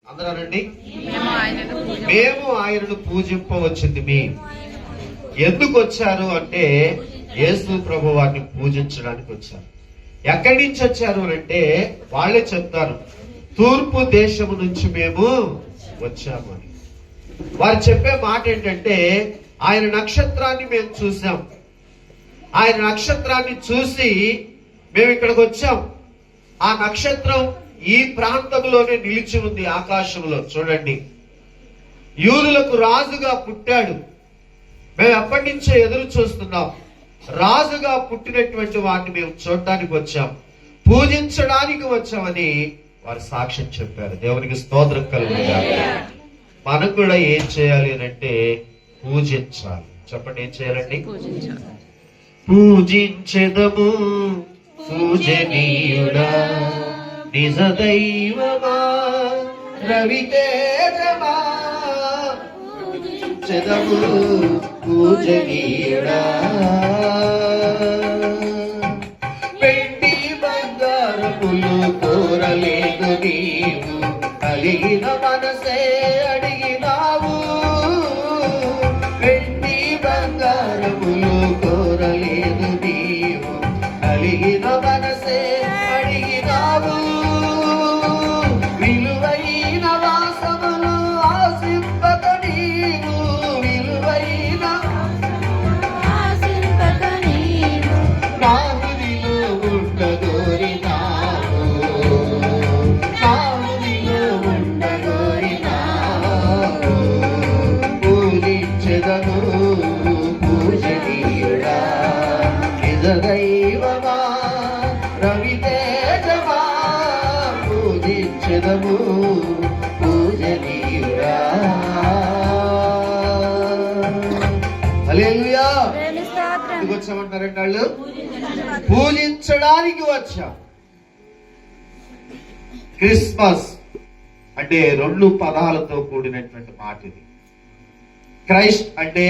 అందరానండి, మేము ఆయనను పూజింపవచ్చింది. మీ ఎందుకు వచ్చారు అంటే యేసు ప్రభు వారిని పూజించడానికి వచ్చారు. ఎక్కడి నుంచి వచ్చారు అంటే వాళ్ళే చెప్తారు, తూర్పు దేశము నుంచి మేము వచ్చాము అని. వారు చెప్పే మాట ఏంటంటే ఆయన నక్షత్రాన్ని మేము చూసాం, ఆయన నక్షత్రాన్ని చూసి మేము ఇక్కడికి వచ్చాం. ఆ నక్షత్రం ఈ ప్రాంతంలోనే నిలిచి ఉంది ఆకాశంలో. చూడండి, యూదులకు రాజుగా పుట్టాడు. మేము ఎప్పటి నుంచో ఎదురు చూస్తున్నాం. రాజుగా పుట్టినటువంటి వాటిని మేము చూడటానికి వచ్చాం, పూజించడానికి వచ్చామని వారు సాక్ష్యం చెప్పారు. దేవునికి స్తోత్రం కలుగుగాక. మనం కూడా ఏం చేయాలి అంటే పూజించాలి. చెప్పండి, ఏం చేయాలండి? పూజించెదము పూజనీయుడా, నిజ దైవమా, రవితేజమా. పూజించెదము పూజనీయుడా, వెండి బంగారములు కోరలేదు నీవు, కలిగిన మనసే అడిగినావు. వెండి బంగారములు కోరలేదు నీవు, కలిగిన మనసే అడిగినావు. విలువైన వాసములు ఆశింపక నీవు, విలువైన నా హృదిలో ఉండగోరినావు, నా హృదిలో ఉండగోరినావు. పూజించెదను పూజనీయుడా, నిజ దైవమా, రవితేజమా. పూజించెదము పూజనీయుడా. హల్లెలూయా. ఎందుకు వచ్చామంటారంటే వాళ్ళు పూజించడానికి వచ్చాం. క్రిస్మస్ అంటే 2 పదాలతో కూడినటువంటి మాట ఇది. క్రైస్ట్ అంటే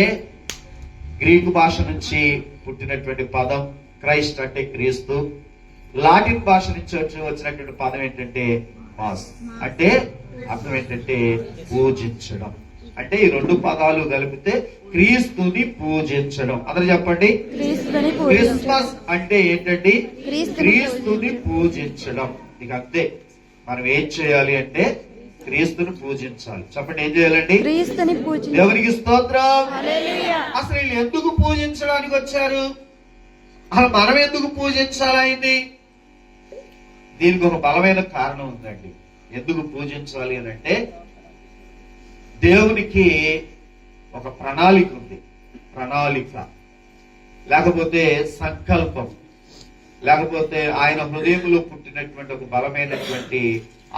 గ్రీకు భాష నుంచి పుట్టినటువంటి పదం. క్రైస్ట్ అంటే క్రీస్తు. లాటిన్ భాష నుంచి వచ్చినటువంటి పదం ఏంటంటే మాస్, అంటే అర్థం ఏంటంటే పూజించడం. అంటే ఈ 2 పదాలు కలిపితే క్రీస్తుని పూజించడం. అందరూ చెప్పండి. క్రిస్మస్ అంటే ఏంటండి? క్రీస్తుని పూజించడం. ఇక అంతే. మనం ఏం చేయాలి అంటే క్రీస్తుని పూజించాలి. చెప్పండి, ఏం చేయాలండి? దేవునికి స్తోత్రం. అసలు వీళ్ళు ఎందుకు పూజించడానికి వచ్చారు? అసలు మనం ఎందుకు పూజించాలి? దీనికి ఒక బలమైన కారణం ఉందండి. ఎందుకు పూజించాలి అని అంటే దేవునికి ఒక ప్రణాళిక ఉంది. ప్రణాళిక లేకపోతే సంకల్పం, లేకపోతే ఆయన హృదయంలో పుట్టినటువంటి ఒక బలమైనటువంటి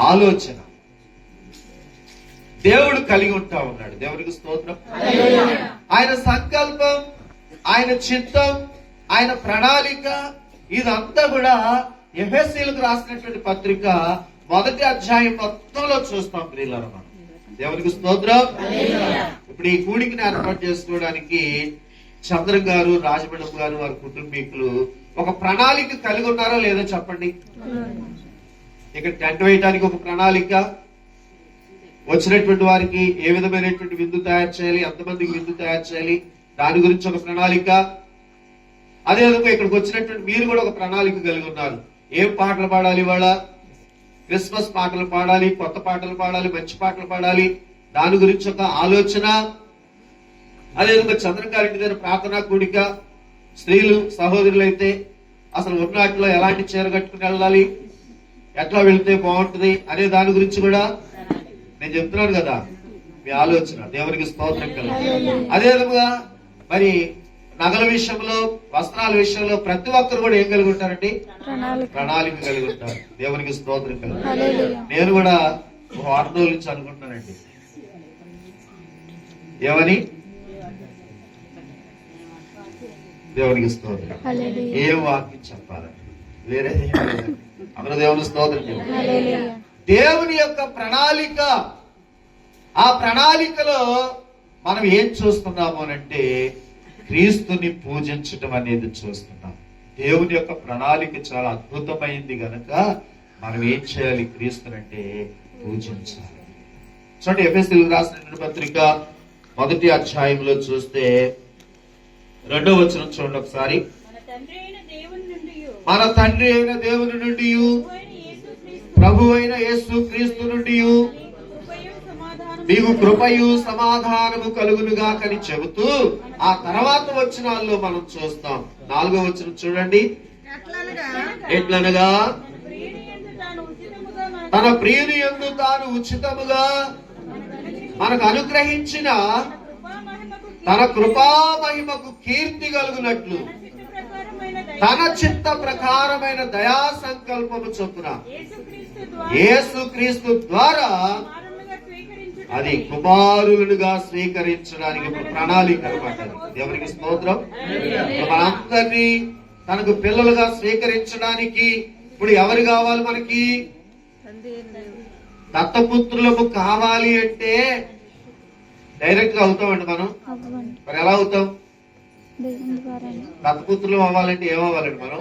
ఆలోచన దేవుడు కలిగి ఉంటా ఉన్నాడు. దేవునికి స్తోత్రం. ఆయన సంకల్పం, ఆయన చిత్తం, ఆయన ప్రణాళిక ఇదంతా కూడా ఎఫెసీయులకు రాసినటువంటి పత్రిక 1వ అధ్యాయం మొత్తంలో చూస్తాం ప్రియులారా. మనం దేవునికి స్తోత్రం. ఇప్పుడు ఈ కూడికని ఏర్పాటు చేసుకోవడానికి చంద్ర గారు, రాజమండ్రి గారు, వారి కుటుంబీకులు ఒక ప్రణాళిక కలిగి ఉన్నారో లేదో చెప్పండి. ఇక్కడ టెంట్ వేయడానికి ఒక ప్రణాళిక, వచ్చినటువంటి వారికి ఏ విధమైనటువంటి విందు తయారు చేయాలి, ఎంతమందికి విందు తయారు చేయాలి, దాని గురించి ఒక ప్రణాళిక. అదేవిధంగా ఇక్కడికి వచ్చినటువంటి మీరు కూడా ఒక ప్రణాళిక కలిగి ఉన్నారు. ఏం పాటలు పాడాలి, ఇవాళ క్రిస్మస్ పాటలు పాడాలి, కొత్త పాటలు పాడాలి, మంచి పాటలు పాడాలి, దాని గురించి ఒక ఆలోచన. అదేవిధంగా చంద్రగారింటి దగ్గర ప్రార్థనా కూడిక, స్త్రీలు సహోదరులు అయితే అసలు ఉన్నట్లో ఎలాంటి చీర కట్టుకుని వెళ్ళాలి, ఎట్లా వెళ్తే బాగుంటుంది అనే దాని గురించి కూడా నేను చెప్తున్నాను కదా, మీ ఆలోచన. దేవునికి స్తోత్రం కలుగు. అదేవిధంగా మరి నగల విషయంలో, వస్త్రాల విషయంలో ప్రతి ఒక్కరు కూడా ఏం కలిగి ఉంటారండి? ప్రణాళిక కలిగి ఉంటారు. దేవునికి స్తోత్రం కలుగు. నేను కూడా ఒక వారం రోజుల నుంచి అనుకుంటున్నానండి, ఏమని? దేవునికి స్తోత్రం. ఏం వాక్యం చెప్పాలని వేరే అందరూ దేవుని స్తోత్రం. దేవుని యొక్క ప్రణాళిక, ఆ ప్రణాళికలో మనం ఏం చూస్తున్నాము అంటే క్రీస్తుని పూజించటం అనేది చూస్తున్నాం. దేవుని యొక్క ప్రణాళిక చాలా అద్భుతమైంది గనక మనం ఏం చేయాలి? క్రీస్తునంటే పూజించాలి. చూడండి, ఎఫెసీయులకు రాసిన పత్రిక 1వ అధ్యాయంలో చూస్తే 2వ వచనం చూడండి ఒకసారి. మన తండ్రి అయిన దేవుని నుండి ప్రభు అయిన యేసు క్రీస్తు నుండి మీకు కృపయు సమాధానము కలుగునుగా అని చెబుతూ ఆ తర్వాత వచనాల్లో మనం చూస్తాం. 4వ వచనం చూడండి. ఎట్లనగా తన ప్రియుని యందు తాను ఉచితముగా మనకు అనుగ్రహించిన తన కృపా మహిమకు కీర్తి కలుగునట్లు తన చిత్త ప్రకారమైన దయా సంకల్పము చొప్పున యేసుక్రీస్తు ద్వారా అది కుమారులుగా స్వీకరించడానికి ప్రణాళిక అన్నమాట. దేవునికి స్తోత్రం. మనందరినీ తనకు పిల్లలుగా స్వీకరించడానికి ఇప్పుడు ఎవరు కావాలి? మనకి దత్తపుత్రులకు కావాలి అంటే డైరెక్ట్ గా అవుతామండి మనం. మరి ఎలా అవుతాం? దత్తపుత్రులు అవ్వాలంటే ఏమవ్వాలండి? మనం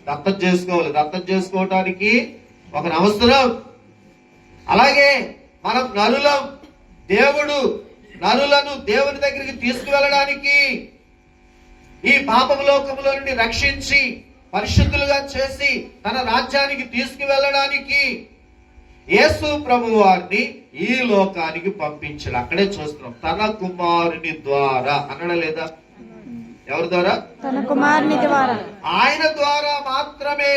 దత్తత చేసుకోవాలి. దత్తత చేసుకోవటానికి ఒక అవసరం. అలాగే మనం నరులను దేవుని దగ్గరికి తీసుకువెళ్ళడానికి, ఈ పాపలోకంలో నుండి రక్షించి పరిశుద్ధులుగా చేసి తన రాజ్యానికి తీసుకువెళ్ళడానికి యేసు ప్రభు వారిని ఈ లోకానికి పంపించాడు. అక్కడే చూస్తున్నాం, తన కుమారుని ద్వారా అనడం లేదా? ఎవరి ద్వారా? తన కుమారుని ద్వారా. ఆయన ద్వారా మాత్రమే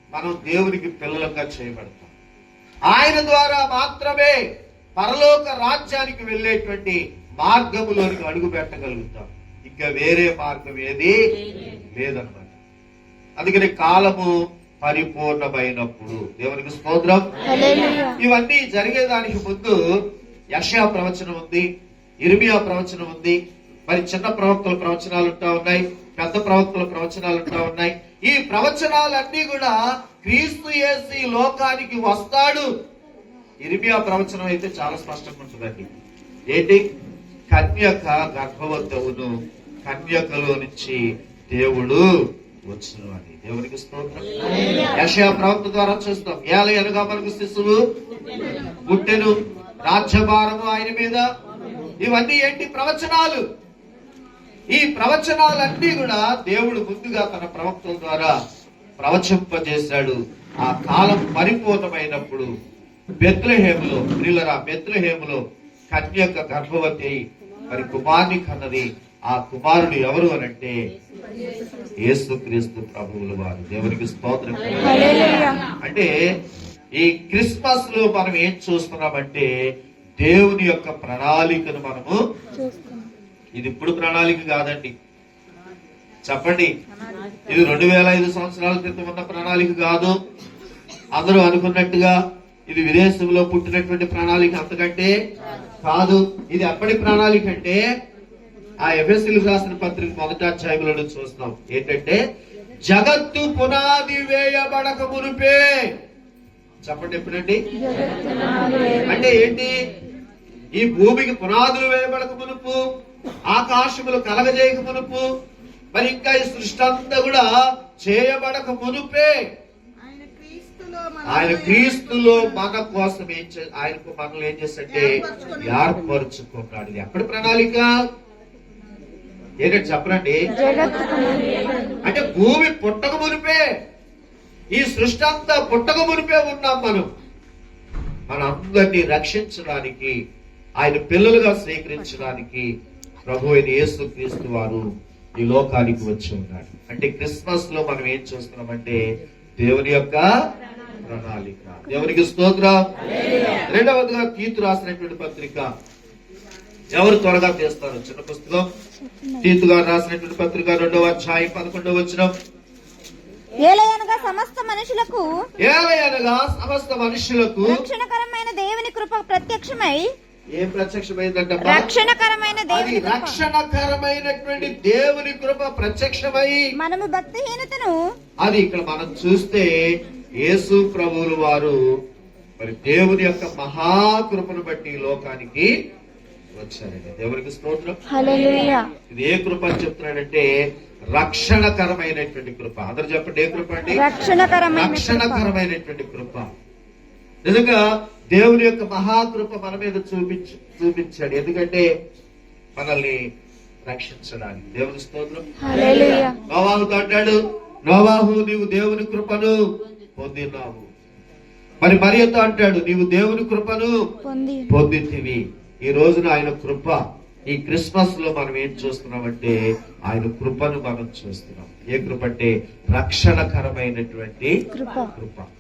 మనం దేవునికి పిల్లలుగా చేయబడతాం. ఆయన ద్వారా మాత్రమే పరలోక రాజ్యానికి వెళ్ళేటువంటి మార్గములోనికి అడుగు పెట్టగలుగుతాం. ఇంకా వేరే మార్గం ఏది లేదన్నమాట. అందుకని కాలము పరిపూర్ణమైనప్పుడు, దేవునికి స్తోత్రం. ఇవన్నీ జరిగేదానికి ముందు యెషయా ప్రవచనం ఉంది, ఇర్మియా ప్రవచనం ఉంది, మరి చిన్న ప్రవక్తల ప్రవచనాలు ఉంటా ఉన్నాయి, పెద్ద ప్రవక్తల ప్రవచనాలు ఉంటా ఉన్నాయి. ఈ ప్రవచనాలన్నీ కూడా క్రీస్తు యేసు లోకానికి వస్తాడు. ఇర్మియా ప్రవచనం అయితే చాలా స్పష్టంగా ఉంటుందండి. ఏంటి? కన్యక గర్భవతవును, కన్యకలో నుంచి దేవుడు వచ్చును అని. దేవునికి స్తోత్రం. యెషయా ప్రవక్త ద్వారా చూస్తాం, ఏలయనగా మనకు శిశువు పుట్టెను, రాజ్యభారము ఆయన మీద. ఇవన్నీ ఏంటి? ప్రవచనాలు. ఈ ప్రవచనాలన్నీ కూడా దేవుడు ముందుగా తన ప్రవక్తల ద్వారా ప్రవచింపజేశాడు. ఆ కాలం పరిపూర్ణమైనప్పుడు బెత్లెహేములో, బెత్లెహేములో కన్యక గర్భవతి మరి కుమారుని కన్నది. ఆ కుమారుడు ఎవరు అనంటే యేసుక్రీస్తు ప్రభువుల వారు. దేవునికి స్తోత్రం. అంటే ఈ క్రిస్మస్ లో మనం ఏం చూస్తున్నామంటే దేవుని యొక్క ప్రణాళికను మనము. ఇది ఇప్పుడు ప్రణాళిక కాదండి, చెప్పండి. ఇది 2005 సంవత్సరాల క్రితం ఉన్న ప్రణాళిక కాదు. అందరూ అనుకున్నట్టుగా ఇది విదేశంలో పుట్టినటువంటి ప్రణాళిక అంతకంటే కాదు. ఇది ఎప్పటి ప్రణాళిక అంటే ఆ ఎఫెసీయులకు రాసిన పత్రిక 1వ అధ్యాయంలో చూస్తాం. ఏంటంటే జగత్తు పునాది వేయబడక మునుపే. చెప్పండి, ఎప్పుడండి? అంటే ఏంటి? ఈ భూమికి పునాదులు వేయబడక మునుపు, ఆకాశములు కలగజేయక మునుపు, మరి ఇంకా ఈ సృష్టి అంతా కూడా చేయబడక మునుపే ఆయన క్రీస్తులో మన కోసం ఆయనకు మనల్ని ఏం చేస్తే ఏర్పరుచుకున్నాడు. ఇది ఎక్కడ ప్రణాళిక? ఏంటంటే చెప్పరండి. అంటే భూమి పుట్టక మునిపే, ఈ సృష్టి అంతా పుట్టక మునిపే ఉన్నాం మనం. మనందరినీ రక్షించడానికి, ఆయన పిల్లలుగా స్వీకరించడానికి ప్రభు అయిన యేసుక్రీస్తు వారు ఈ లోకానికి వచ్చి ఉన్నాడు. అంటే క్రిస్మస్ లో మనం ఏం చూస్తున్నామంటే దేవుని యొక్క ప్రణాళిక. దేవునికి స్తోత్రం. రెండవదిగా తీతు రాసినటువంటి పత్రిక. ఎవరు త్వరగా తీస్తారు? చిన్న పుస్తకం. తీతు గారు రాసినటువంటి పత్రిక 2వ అధ్యాయం 11వ వచనం. ఏలయనగా సమస్త మనుషులకు రక్షణకరమైన దేవుని కృప ప్రత్యక్షమై. ఏం ప్రత్యక్షమైందంట? రక్షణకరమైనటువంటి దేవుని కృప ప్రత్యక్షమై మనము భక్తిహీనతను. అది ఇక్కడ మనం చూస్తే యేసు ప్రభువుల వారు మరి దేవుని యొక్క మహాకృపను బట్టి ఈ లోకానికి వచ్చారండి. దేవునికి స్తోత్రం. హల్లెలూయా. ఇది ఏ కృప అని చెప్తున్నాడంటే రక్షణకరమైనటువంటి కృప. అందరూ చెప్పండి, ఏ కృప అండి? రక్షణకరమైనటువంటి కృప. నిజంగా దేవుని యొక్క మహాకృప మన మీద చూపించాడు. ఎందుకంటే మనల్ని రక్షించడానికి. దేవుని స్తోత్రం. హల్లెలూయా. నోవాహుతో అంటాడు, నోవాహు నీవు దేవుని కృపను పొందినావు. మరి మరియతో అంటాడు, నీవు దేవుని కృపను పొందితివి. ఈ రోజున ఆయన కృప, ఈ క్రిస్మస్ లో మనం ఏం చూస్తున్నామంటే ఆయన కృపను మనం చూస్తున్నాం. ఏ కృప అంటే రక్షణకరమైనటువంటి కృప.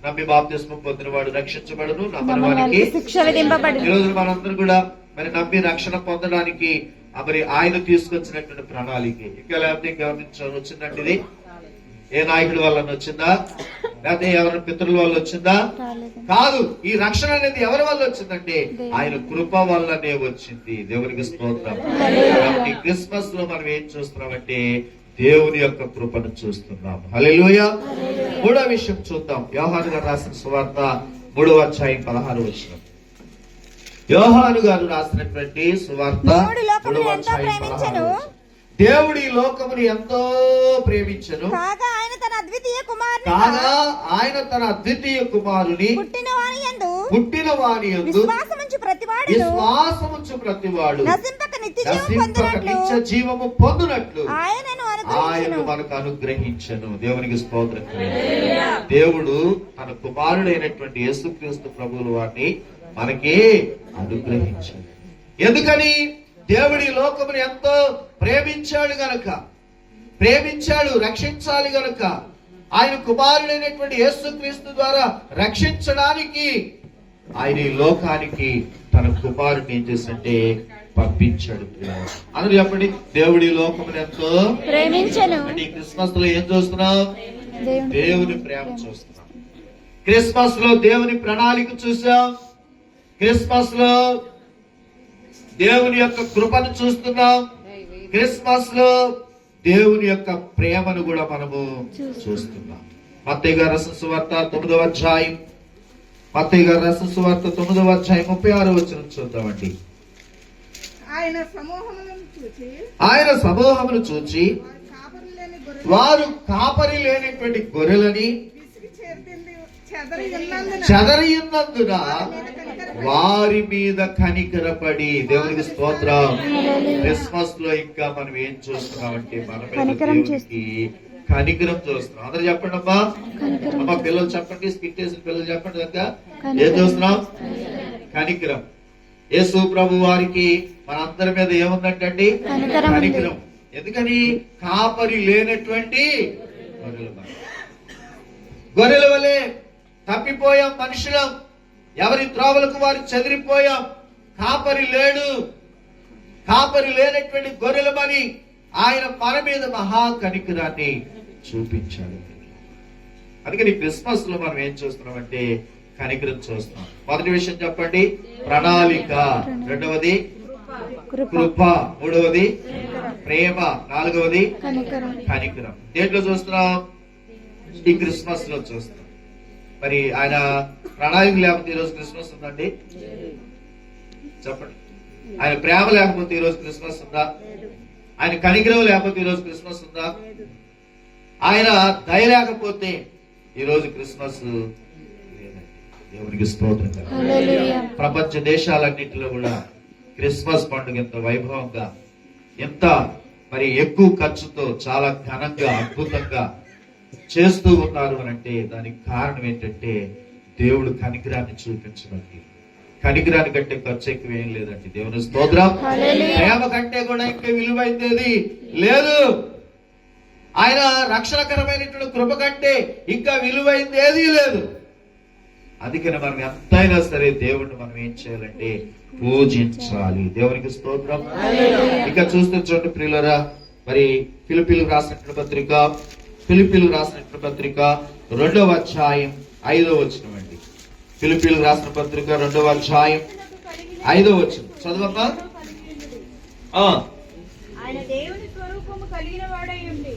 నమ్మి బాప్తిస్మం పొందిన వాడు రక్షించబడును, నమ్మని వానికి శిక్ష విధింపబడును. ఈ రోజు మనందరూ కూడా మరి నమ్మి రక్షణ పొందడానికి మరి ఆయన తీసుకొచ్చినటువంటి ప్రణాళిక ఇంకా లేకపోతే వచ్చిందండి. ఇది ఏ నాయకుడి వల్ల వచ్చిందా, లేకపోతే ఎవరి పితృల వల్ల వచ్చిందా? కాదు. ఈ రక్షణ అనేది ఎవరి వల్ల వచ్చిందంటే ఆయన కృప వల్లనే వచ్చింది. దేవునికి స్తోత్రం. కాబట్టి క్రిస్మస్ లో మనం ఏం చూస్తున్నామంటే దేవుని యొక్క కృపను చూస్తున్నాం. హల్లెలూయా. మూడో విషయం చూద్దాం. యోహాను గారు రాసిన సువార్త 3వ అధ్యాయం 16వ వచనం. యోహాను గారు రాసినటువంటి సువార్త 3వ అధ్యాయం 16వ వచనం. దేవుడి లోకమును ఎంతో ప్రేమించెను, కాగా ఆయన తన అద్వితీయ కుమారుని పుట్టిన వాని యందు విశ్వాసముంచు ప్రతివాడు నశింపక నిత్య జీవము పొందునట్లు ఆయనను మనకు అనుగ్రహించెను. దేవునికి స్తోత్రం. దేవుడు తన కుమారుడైనటువంటి యేసుక్రీస్తు ప్రభువుల వారిని మనకి అనుగ్రహించాడు. ఎందుకని? దేవుడి లోకమును ఎంతో ప్రేమించాడు గనక, ప్రేమించాడు, రక్షించాలి గనక ఆయన కుమారుడైనటువంటి యేసుక్రీస్తు ద్వారా రక్షించడానికి ఆయన ఈ లోకానికి తన కుమారుడిని ఏం చేసంటే పంపించాడు. అందరూ చెప్పండి, దేవుడి లోకమును ఎంతో ప్రేమించెను. అంటే ఈ క్రిస్మస్ లో ఏం చూస్తున్నాం? దేవుని ప్రేమ చూస్తున్నాం. క్రిస్మస్ లో దేవుని ప్రణాళిక చూసాం. క్రిస్మస్ లో దేవుని యొక్క కృపను చూస్తున్నాం. క్రిస్మస్ లో దేవుని యొక్క ప్రేమను కూడా మనము చూస్తున్నాం. మత్తయి గారి రాసిన సువార్త 9వ అధ్యాయం, మత్తయి గారి రాసిన సువార్త 9వ అధ్యాయం 36వ వచనం చూద్దామండి. ఆయన సమూహమును చూచి వారు కాపరి లేనటువంటి గొర్రెలని చెదరి ఉన్నందున వారి మీద కనికరపడి. దేవునికి స్తోత్రం. క్రిస్మస్ లో ఇంకా మనం ఏం చూస్తున్నామంటే మన మీద దేవునికి కనికరం చూస్తున్నాం. అందరూ చెప్పండి అమ్మా. అమ్మా పిల్లలు చెప్పండి, స్కిట్ చేసిన పిల్లలు చెప్పండి కనుక ఏం చూస్తున్నాం? కనికరం. యేసు ప్రభు వారికి మనందరి మీద ఏముందంటండి? కనికరం. ఎందుకని? కాపరి లేనటువంటి గొర్రెల వలె తప్పిపోయాం మనుషులం. ఎవరి త్రోవలకు వారు చెదిరిపోయాం. కాపరి లేడు. కాపరి లేనటువంటి గొర్రెలమని ఆయన మన మీద మహా కనికరాన్ని చూపించాడు. అందుకని క్రిస్మస్ లో మనం ఏం చూస్తున్నామంటే కనికరం చూస్తున్నాం. మొదటి విషయం చెప్పండి, ప్రణాళిక. రెండవది కృప. మూడవది ప్రేమ. నాలుగవది కనికరం. దేంట్లో చూస్తున్నాం? ఈ క్రిస్మస్ లో చూస్తున్నాం. మరి ఆయన ప్రణాళిక లేకపోతే ఈరోజు క్రిస్మస్ ఉందండి? చెప్పండి. ఆయన ప్రేమ లేకపోతే ఈరోజు క్రిస్మస్ ఉందా? ఆయన కనికరం లేకపోతే ఈరోజు క్రిస్మస్ ఉందా? ఆయన దయ లేకపోతే ఈరోజు క్రిస్మస్ లేదండి. దేవునికి స్తోత్రం. ప్రపంచ దేశాలన్నింటిలో కూడా క్రిస్మస్ పండుగ ఎంత వైభవంగా, ఎంత మరి ఎక్కువ ఖర్చుతో, చాలా ఘనంగా, అద్భుతంగా చేస్తూ ఉన్నారు అని అంటే దానికి కారణం ఏంటంటే దేవుడు కనికరాన్ని చూపించడానికి. కనికరాని కంటే ఖర్చు ఎక్కువ ఏం లేదండి. దేవుని స్తోత్రం. ప్రేమ కంటే కూడా ఇంకా విలువైందేది లేదు. ఆయన రక్షణకరమైనటువంటి కృప కంటే ఇంకా విలువైంది ఏదీ లేదు. అందుకని మనం ఎంతైనా సరే దేవుడిని మనం ఏం చేయాలంటే పూజించాలి. దేవునికి స్తోత్రం. ఇంకా చూస్తే చూడండి ప్రియులరా, మరి ఫిలిప్పీలకు రాసినటువంటి పత్రిక 2వ అధ్యాయం 5వ వచనం అండి. ఫిలిప్పీలకు రాసిన పత్రిక 2వ అధ్యాయం 5వ వచనం చదవమ్మా. ఆయన దేవుని స్వరూపము కలిగిన వాడై ఉండి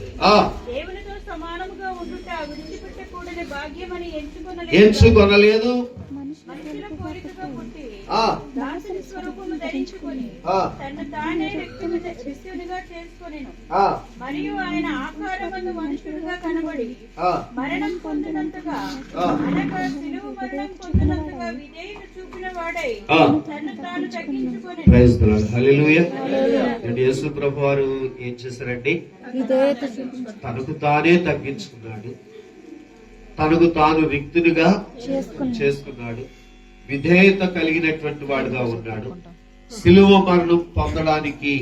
దేవునితో సమానముగా ఉండుట విడిచిపెట్టకూడని భాగ్యమని ఎంచుకొనలేదు. మనుషుల కోరికగా పుట్టి దాసుని స్వరూపము ధరించుకొని తను తానే వ్యక్తునిగా చేసుకొనెను. మరియు ఆయన ఆకారమందు మనుషుడుగా కనబడి మరణం పొందినంతగా అనగా సిలువ మరణం పొందినంతగా విధేయత చూపిన వాడై తను తాను తగ్గించుకొనెను. Praise the lord. Hallelujah. Yesu ప్రభు వారు ఏం చేశారండి? తనకు తానే తగ్గించుకున్నాడు, తనకు తాను రిక్తునిగా చేసుకున్నాడు, విధేయత కలిగినటువంటి వాడుగా ఉన్నాడు. సిలువ మరణం పొందడానికి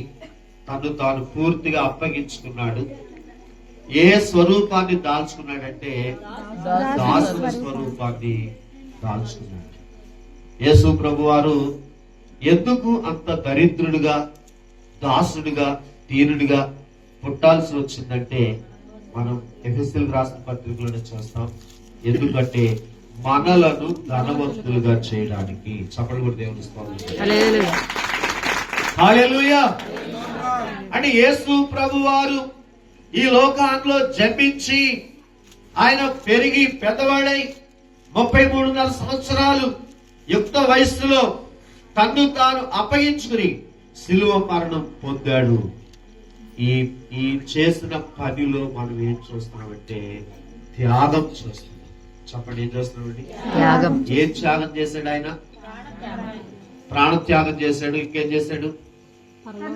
తను తాను పూర్తిగా అప్పగించుకున్నాడు. ఏ స్వరూపాన్ని దాల్చుకున్నాడంటే దాసుని స్వరూపాన్ని దాల్చుకున్నాడు. యేసు ప్రభు వారు ఎందుకు అంత దరిద్రుడిగా, దాసుడిగా, దీనుడిగా పుట్టాల్సి వచ్చిందంటే మనం ఎఫెసీయులకు రాసిన పత్రికలను చూస్తాం. ఎందుకంటే మనలను ధనవంతులుగా చేయడానికి. చప్పట్లు కూడా దేవుని స్తోత్రం. హల్లెలూయా. అంటే యేసు ప్రభు వారు ఈ లోకంలో జన్మించి ఆయన పెరిగి పెద్దవాడై 33.5 సంవత్సరాలు యుక్త వయస్సులో తన్ను తాను అప్పగించుకుని సిలువ మరణం పొందాడు. ఈ చేసిన పనిలో మనం ఏం చూస్తున్నామంటే త్యాగం చూస్తున్నాం. చెప్పండి, ఏం చూస్తున్నామండి? ఏం త్యాగం చేశాడు ఆయన? ప్రాణత్యాగం చేశాడు. ఇంకేం చేశాడు?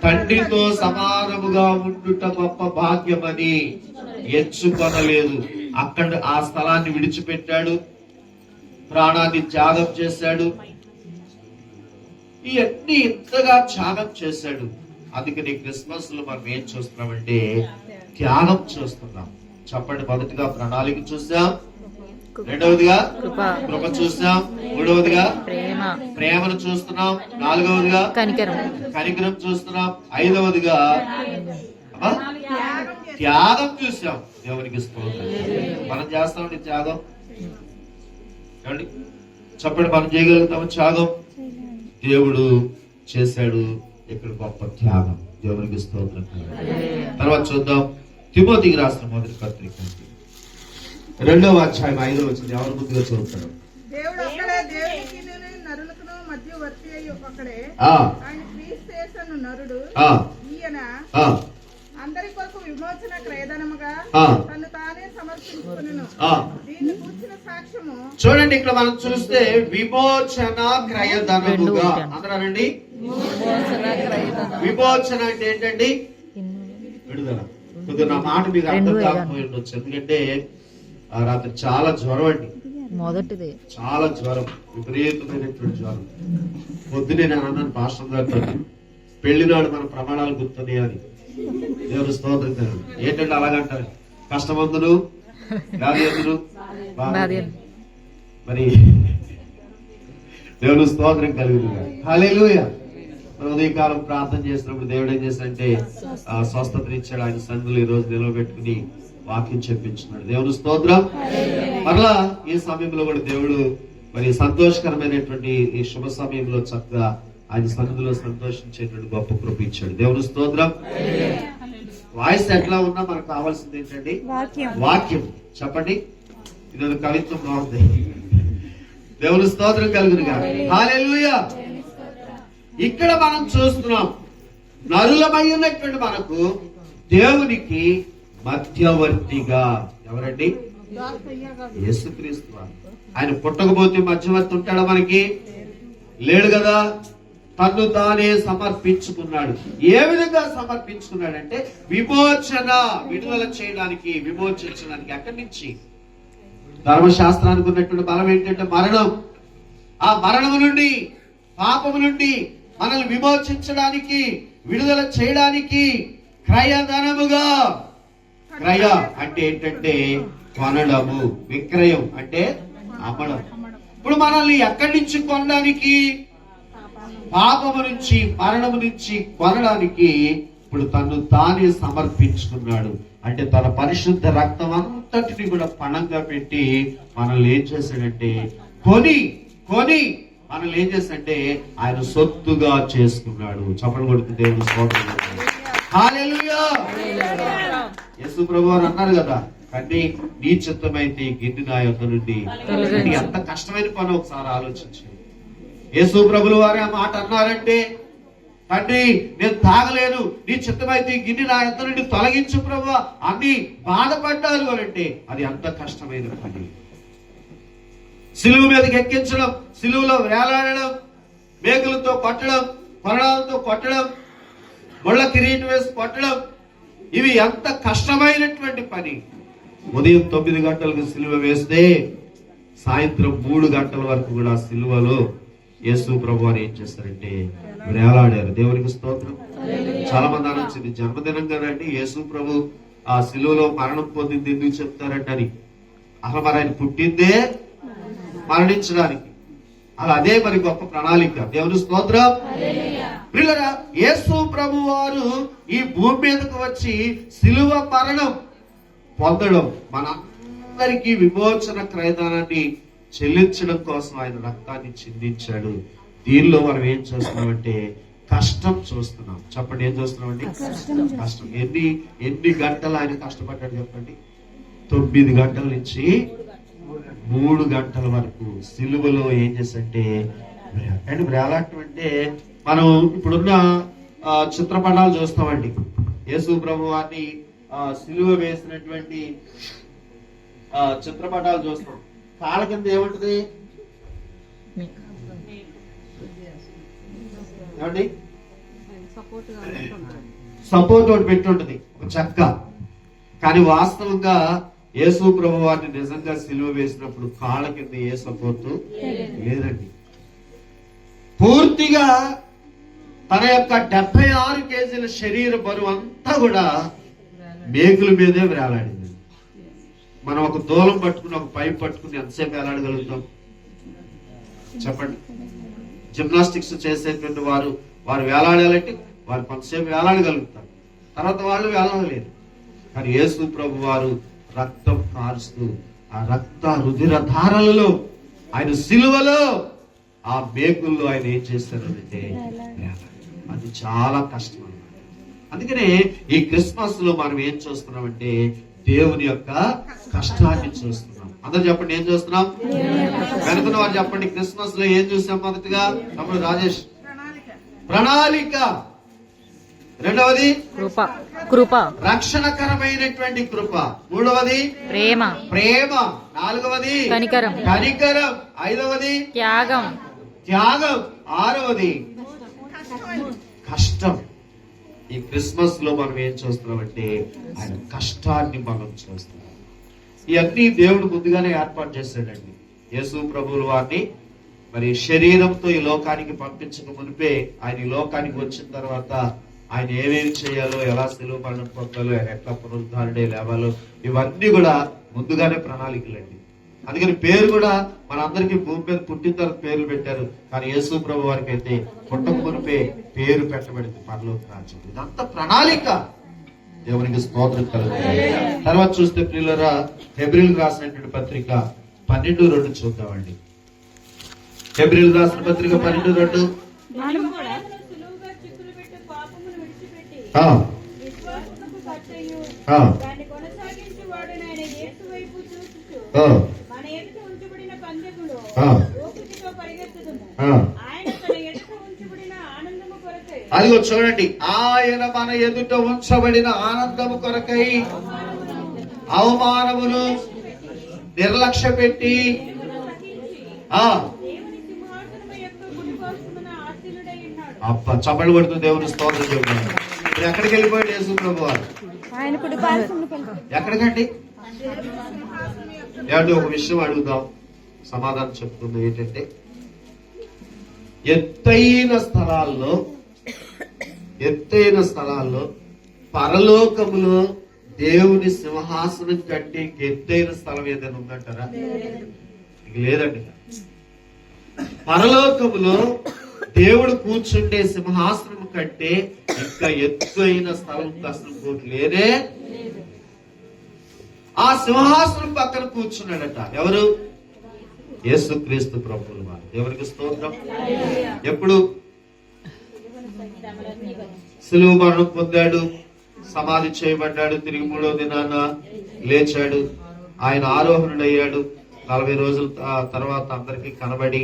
తండ్రితో సమానముగా ఉండుట గొప్ప భాగ్యమని ఎంచుకొనలేదు. అక్కడ ఆ స్థలాన్ని విడిచిపెట్టాడు, ప్రాణాన్ని త్యాగం చేశాడు. ఇవన్నీ ఇంతగా త్యాగం చేశాడు. అందుకని క్రిస్మస్ లో మనం ఏం చూస్తున్నామంటే త్యాగం చూస్తున్నాం. చెప్పండి, మొదటిగా ప్రణాళిక చూసాం, రెండవదిగా కృప చూసాం, మూడవదిగా ప్రేమను చూస్తున్నాం, నాలుగవదిగా కనికరం చూస్తున్నాం, ఐదవదిగా త్యాగం చూసాం. దేవునికి స్తోత్రం. మనం చేస్తామండి త్యాగం. చెప్పండి, మనం చేయగలుగుతాము త్యాగం? దేవుడు చేశాడు ఇక్కడ గొప్ప త్యాగం. దేవునికి స్తోత్రం. తర్వాత చూద్దాం తిమోతికి రాసిన మొదటి పత్రిక 2వ అధ్యాయం 5వ వచనం. ఎవరు ముందుగా చదువుతారు? దేవుడు ఒక్కడే, దేవునికి నరులకును మధ్యవర్తి అయి ఒక్కడే. ఆయన క్రీస్తు యేసు నరుడు. ఈయన అందరి కొరకు విమోచన క్రయధనముగా తను తానే సమర్పించుకొనెను. దీన్ని కూర్చున్న సాక్ష్యము. చూడండి, ఇక్కడ మనం చూస్తే విమోచన క్రయధనముగా. అందరానండి, విమోచన అంటే ఏంటండి? విడుదల. కొద్దిగా నా మాట మీకు అర్థం కాకపోయి ఉండొచ్చు, ఎందుకంటే రాత్రి చాలా జ్వరం అండి. మొదటిది చాలా జ్వరం, విపరీతమైనటువంటి జ్వరం. పొద్దునే నేను అన్నాను పాస్టర్ గారితో, పెళ్లినాడు మన ప్రమాణాలు గుర్తున్నాయి అని. దేవుని స్తోత్రం. ఏంటంటే అలాగంటారు, కష్టమందులు వ్యాధి ఎందులు మరి దేవుని స్తోత్రం కలుగుతుంది. హల్లెలూయా. ఉదయకాలం ప్రార్థన చేసినప్పుడు దేవుడు ఏం చేశాడంటే స్వస్థతనిచ్చాడు. ఆయన సన్నిధిలో ఈ రోజు నిలవబెట్టుకుని వాక్యం చెప్పించున్నాడు. దేవుని స్తోత్రం. మరలా ఈ సమయంలో కూడా దేవుడు మరి సంతోషకరమైనటువంటి ఈ శుభ సమయంలో చక్కగా ఆయన సన్నిధిలో సంతోషించేటువంటి గొప్ప కృప ఇచ్చాడు. దేవుని స్తోత్రం. వాయిస్ ఎట్లా ఉన్నా మనకు కావాల్సింది ఏంటండి? వాక్యం. చెప్పండి, ఇది కవిత్వం బాగుంది. దేవుని స్తోత్రం కలుగునుగా. హల్లెలూయా. ఇక్కడ మనం చూస్తున్నాం, నరులమై ఉన్నటువంటి మనకు దేవునికి మధ్యవర్తిగా ఎవరండి? యేసుక్రీస్తు వారు. ఆయన పుట్టకపోతే మధ్యవర్తి ఉంటాడా? మనకి లేడు కదా. తను తానే సమర్పించుకున్నాడు. ఏ విధంగా సమర్పించుకున్నాడంటే విమోచన, విడుదల చేయడానికి, విమోచించడానికి. అక్కడి నుంచి ధర్మశాస్త్రానికి ఉన్నటువంటి బలం ఏంటంటే మరణం. ఆ మరణము నుండి, పాపము నుండి మనల్ని విమోచించడానికి, విడుదల చేయడానికి క్రయధనముగా. క్రయ అంటే ఏంటంటే కొనడము, విక్రయం అంటే అమ్మడం. ఇప్పుడు మనల్ని ఎక్కడి నుంచి కొనడానికి? పాపము నుంచి, మరణము నుంచి కొనడానికి ఇప్పుడు తను తానే సమర్పించుకున్నాడు. అంటే తన పరిశుద్ధ రక్తం అంతటిని కూడా పణంగా పెట్టి మనల్ని ఏం చేశాడంటే కొని మనల్ని ఏం చేశాడంటే ఆయన సొత్తుగా చేసుకున్నాడు. చప్పట్లు కొడుతూ దేవుని స్తోత్రం. హల్లెలూయా. యేసు ప్రభువారు అన్నారు కదా, కానీ నీ చిత్తమైతే గిన్నె నా యొద్ద నుండి. ఎంత కష్టమైన పని ఒకసారి ఆలోచించండి. యేసు ప్రభులు వారు ఆ మాట అన్నారంటే, తండ్రి నేను తాగలేను, నీ చిత్తమైతే ఈ గిన్నె నా యొద్ద నుండి తొలగించు ప్రభువా అని బాధపడ్డారు అనంటే అది అంత కష్టమైన పని. సిలువ మీదకి ఎక్కించడం, సిలువలో వేలాడడం, మేకులతో కొట్టడం, కొరడాలతో కొట్టడం, ముళ్ళ కిరీటం వేసి కొట్టడం, ఇవి ఎంత కష్టమైనటువంటి పని. ఉదయం 9 గంటలకు సిలువ వేస్తే సాయంత్రం 3 గంటల వరకు కూడా సిలువలో యేసు ప్రభు వారు ఏం చేస్తారంటే వేలాడారు. దేవునికి స్తోత్రం. చాలా మంది అనొచ్చింది జన్మదినం కదండి యేసు ప్రభు ఆ సిలువలో మరణం పొందింది ఎందుకు చెప్తారంటే అని. అసలు మరి ఆయన పుట్టిందే మరణించడానికి. అలా అదే మరి గొప్ప ప్రణాళిక. దేవుని స్తోత్రం. ప్రియులారా, యేసు ప్రభు వారు ఈ భూమి మీదకు వచ్చి సిలువ మరణం పొందడం, మనందరికీ విమోచన క్రయదానాన్ని చెల్లించడం కోసం ఆయన రక్తాన్ని చిందించాడు. దీనిలో మనం ఏం చూస్తున్నామంటే కష్టం చూస్తున్నాం. చెప్పండి, ఏం చూస్తున్నామండి? కష్టం. ఎన్ని గంటలు ఆయన కష్టపడ్డాడు చెప్పండి? 9 గంటల నుంచి 3 గంటల వరకు సిలువలో ఏం చేసంటే అండ్ వేలాటం. అంటే మనం ఇప్పుడున్న చిత్రపటాలు చూస్తామండి. యేసు ప్రభు వారిని సిలువ వేసినటువంటి చిత్రపటాలు చూస్తాం. కాళ్ళ కింద ఏముంటది ఏమండి? సపోర్ట్ ఒకటి పెట్టుంటది, ఒక చెక్క. కానీ వాస్తవంగా యేసు ప్రభు వారిని నిజంగా సిలువ వేసినప్పుడు కాళ్ళ కింద ఏ సపోర్ట్ లేదండి. పూర్తిగా తన యొక్క 76 కేజీల శరీర బరువు అంతా కూడా మేకుల మీదే వేలాడింది. మనం ఒక దూలం పట్టుకుని ఒక పైప్ పట్టుకుని ఎంతసేపు వేలాడగలుగుతాం చెప్పండి? జిమ్నాస్టిక్స్ చేసేటువంటి వారు వేలాడాలంటే వారు కొంతసేపు వేలాడగలుగుతారు, తర్వాత వాళ్ళు వేలాడలేరు. కానీ యేసు ప్రభు వారు రక్తం కారుస్తూ ఆ రక్త రుధిర ధారలలో ఆయన సిలువలో ఆ మేకుల్లో ఆయన ఏం చేస్తారంటే అది చాలా కష్టం అన్నమాట. అందుకనే ఈ క్రిస్మస్ లో మనం ఏం చూస్తున్నామంటే దేవుని యొక్క కష్టాన్ని చూస్తున్నాం. అందరూ చెప్పండి, ఏం చూస్తున్నాం? వెనుకున్న వారు చెప్పండి, క్రిస్మస్ లో ఏం చూసాం? మొదటిగా తమ్ముడు రాజేష్, ప్రణాళిక. రెండవది కృప, రక్షణకరమైనటువంటి కృప. మూడవది ప్రేమ. నాలుగవది కనికరం. ఐదవది త్యాగం. ఆరవది కష్టం. ఈ క్రిస్మస్ లో మనం ఏం చూస్తున్నామంటే ఆయన కష్టాన్ని మనం చూస్తున్నాం. ఇవన్నీ దేవుడు ముందుగానే ఏర్పాటు చేశాడండి. యేసు ప్రభువుల వారిని మరి శరీరంతో ఈ లోకానికి పంపించక మునిపే ఆయన ఈ లోకానికి వచ్చిన తర్వాత ఆయన ఏమేమి చేయాలో, ఎలా సిలువ మరణం పొందాలో, ఎట్లా పునరుద్ధరణే లేవాలో, ఇవన్నీ కూడా ముందుగానే ప్రణాళికలండి. అందుకని పేరు కూడా మనందరికీ భూమి మీద పుట్టిన తర్వాత పేర్లు పెట్టారు. కానీ యేసు ప్రభు వారికి అయితే పుట్టక మునిపే పేరు పెట్టబడింది పరలోక రాజ్యం. ఇదంతా ప్రణాళిక. దేవునికి స్తోత్రం కలుగుతుంది. తర్వాత చూస్తే ప్రియులారా, హెబ్రీయులకు రాసినటువంటి పత్రిక 12:2 చూద్దామండి. హెబ్రీయులకు రాసిన పత్రిక 12:2. అదిగో చూడండి, ఆయన మన ఎదుట ఉంచబడిన ఆనందము కొరకై అవమానమును నిర్లక్ష్య పెట్టి చప్పలు కొడుతూ దేవుని స్తోత్రం చెప్తున్నాడు. ఇప్పుడు ఎక్కడికి వెళ్ళిపోయాడు యేసు ప్రభు వారు? ఎక్కడికండి? ఏమంటే ఒక విషయం అడుగుదాం, సమాధానం చెప్తుంది. ఏంటంటే ఎత్తైన స్థలాల్లో పరలోకములో దేవుని సింహాసనం కంటే ఎత్తైన స్థలం ఏదైనా ఉందంటారా? లేదండి. పరలోకములో దేవుడు కూర్చుండే సింహాసనం కంటే ఇంకా ఎత్తైన స్థలం అసలు కోటి లేదే. ఆ సింహాసనం పక్కన కూర్చున్నాడట. ఎవరు? యేసుక్రీస్తు ప్రభువుల వారు. దేవునికి స్తోత్రం. ఎప్పుడు? సిలువ మరణం పొందాడు, సమాధి చేయబడ్డాడు, తిరిగి 3వ దినాన లేచాడు. ఆయన ఆరోహణుడయ్యాడు. 40 రోజుల తర్వాత అందరికీ కనబడి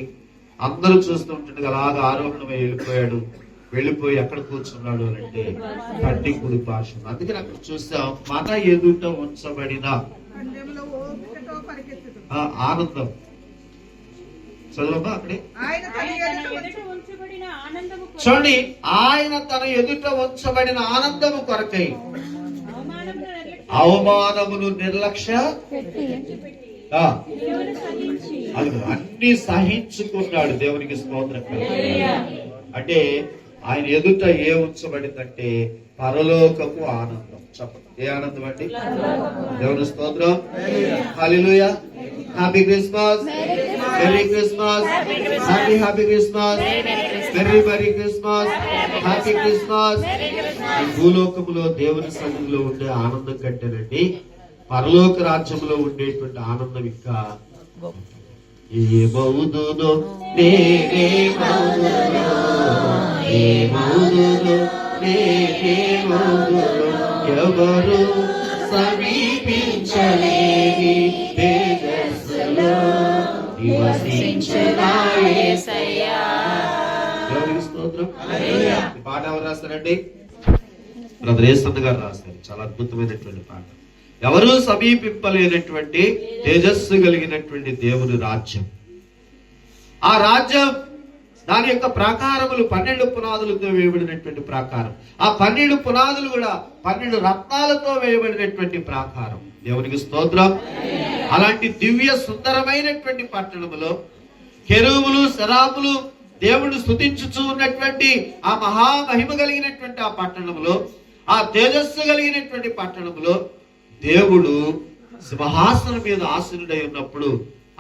అందరూ చూస్తుంటే అలాగా ఆరోహణమై వెళ్ళిపోయి ఎక్కడ కూర్చున్నాడు అని అంటే కట్టి కుడి పార్శ్వం. అందుకని అక్కడ చూస్తాం, మన ఎదుట ఉంచబడిన పందెములో ఓపికతో పరిగెత్తుదు. ఆనందం. చదవమ్మా అక్కడే. ఆయన తన ఎదుట ఎదుట ఉంచబడిన ఆనందము కొరకు చూడండి, ఆయన తన ఎదుట ఉంచబడిన ఆనందము కొరకై అవమానమును నిర్లక్ష్య దేవుని సహించి అది అన్ని సహించుకున్నాడు. దేవునికి స్తోత్రం. అంటే ఆయన ఎదుట ఏ ఉంచబడిందంటే పరలోకపు ఆనందం. చెప్పండి, ఏ ఆనందం అండి? దేవుని స్తోత్రం. Hallelujah. Happy Christmas, merry Christmas, happy Christmas, merry Christmas, happy Christmas. ఈ భూలోకములో దేవుని సన్నిధిలో ఉండే ఆనందం కంటేనండి పరలోక రాజ్యంలో ఉండేటువంటి ఆనందం ఇంకా ఏమవుదునో ఎవరు సమీపించలేని తేజస్సులో నివసించునా యేసయ్యా. దేవునికి స్తోత్రం. ఈ పాట ఎవరు రాస్తారండి? బ్రదర్ యేసన్న గారు రాస్తారు. చాలా అద్భుతమైనటువంటి పాట. ఎవరు సమీపింపలేనటువంటి తేజస్సు కలిగినటువంటి దేవుని రాజ్యం. ఆ రాజ్యం దాని యొక్క ప్రాకారములు 12 పునాదులతో వేయబడినటువంటి ప్రాకారం. ఆ 12 పునాదులు కూడా 12 రత్నాలతో వేయబడినటువంటి ప్రాకారం. దేవునికి స్తోత్రం. అలాంటి దివ్య సుందరమైనటువంటి పట్టణములో కెరూబులు శరాబులు దేవుడు స్తుతించుచూ ఉన్నటువంటి ఆ మహామహిమ కలిగినటువంటి ఆ పట్టణములో, ఆ తేజస్సు కలిగినటువంటి పట్టణములో దేవుడు సింహాసనం మీద ఆసీనుడై ఉన్నప్పుడు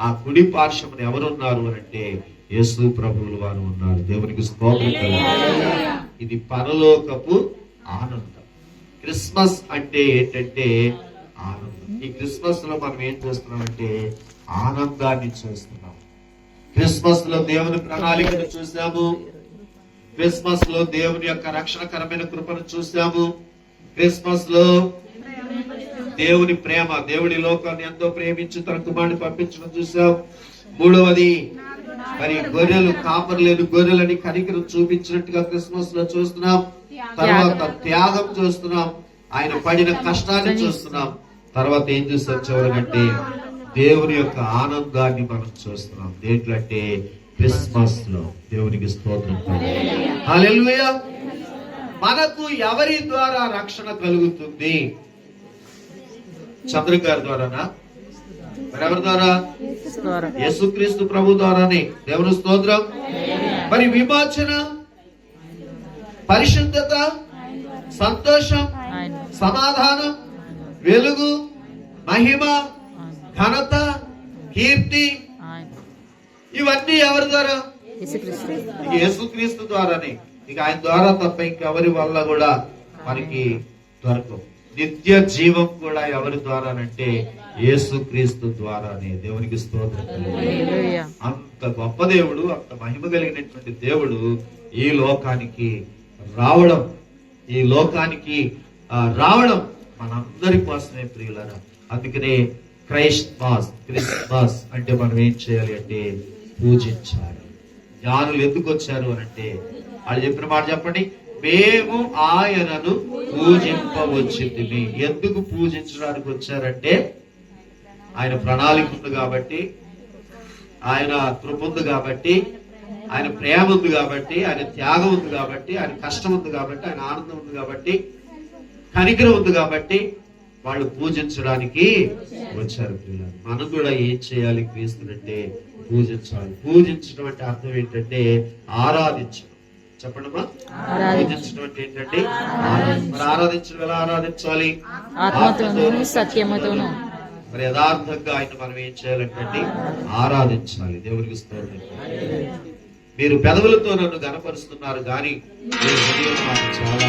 ఆ కుడి పార్శ్వమున ఎవరున్నారు అంటే యేసు ప్రభువులు వారు ఉన్నారు. దేవునికి స్తోత్రం. ఇది పరలోకపు ఆనందం. క్రిస్మస్ అంటే ఏంటంటే ఆనందం. ఈ క్రిస్మస్ లో మనం ఏం చేస్తున్నామంటే ఆనందాన్ని చూస్తున్నాం. క్రిస్మస్ లో దేవుని ప్రణాళికను చూసాము. క్రిస్మస్ లో దేవుని యొక్క రక్షణకరమైన కృపను చూసాము. క్రిస్మస్ లో దేవుని ప్రేమ, దేవుడి లోకాన్ని ఎంతో ప్రేమించి తన కుమారుని పంపించడం చూసాం. మూడవది మరి గొర్రెలు కాపర్లేని గొర్రెలని కనికరం చూపించినట్టుగా క్రిస్మస్ లో చూస్తున్నాం. తర్వాత త్యాగం చూస్తున్నాం. ఆయన పడిన కష్టాన్ని చూస్తున్నాం. తర్వాత ఏం చూస్తాం చివరికంటే దేవుని యొక్క ఆనందాన్ని మనం చూస్తున్నాం. దేంట్లో అంటే క్రిస్మస్ లో. దేవునికి స్తోత్రం. హల్లెలూయా. మనకు ఎవరి ద్వారా రక్షణ కలుగుతుంది? చంద్ర గారి ద్వారానా? మరి ఎవరి ద్వారా? యేసుక్రీస్తు ప్రభు ద్వారానే. దేవుని స్తోత్రం. మరి విమోచన, పరిశుద్ధత, సంతోషం, సమాధానం, వెలుగు, మహిమ, ఘనత, కీర్తి ఇవన్నీ ఎవరి ద్వారా? యేసుక్రీస్తు ద్వారానే. ఇక ఆయన ద్వారా తప్ప ఇంకెవరి వల్ల కూడా మనకి దొరకవు. నిత్య జీవం కూడా ఎవరి ద్వారానంటే యేసుక్రీస్తు ద్వారానే. దేవునికి స్తోత్రం. అంత గొప్ప దేవుడు, అంత మహిమ కలిగినటువంటి దేవుడు ఈ లోకానికి రావడం మనందరి కోసమే ప్రియులారా. అందుకనే క్రిస్మస్ అంటే మనం ఏం చేయాలి అంటే పూజించాలి. జ్ఞానులు ఎందుకు వచ్చారు అని అంటే వాళ్ళు చెప్పిన మాట చెప్పండి, మేము ఆయనను పూజింపవచ్చింది. ఎందుకు పూజించడానికి వచ్చారంటే ఆయన ప్రణాళిక ఉంది కాబట్టి, ఆయన కృప ఉంది కాబట్టి, ఆయన ప్రేమ ఉంది కాబట్టి, ఆయన త్యాగం ఉంది కాబట్టి, ఆయన కష్టం ఉంది కాబట్టి, ఆయన ఆనందం ఉంది కాబట్టి, కనికరం ఉంది కాబట్టి వాళ్ళు పూజించడానికి వచ్చారు. మనం కూడా ఏం చేయాలి క్రీస్తునంటే పూజించాలి. పూజించడం అంటే అర్థం ఏంటంటే ఆరాధించడం. చెప్పండమ్మా. పూజించడం అంటే ఏంటంటే మరి ఆరాధించడం ఎలా ఆరాధించాలి? ఆత్మతోను సత్యముతోను. మరి యథార్థంగా ఆయన మనం ఏం చేయాలంటే ఆరాధించాలి. దేవునికి స్తోత్రం. మీరు పెదవులతో నన్ను గణపరుస్తున్నారు కానీ చాలా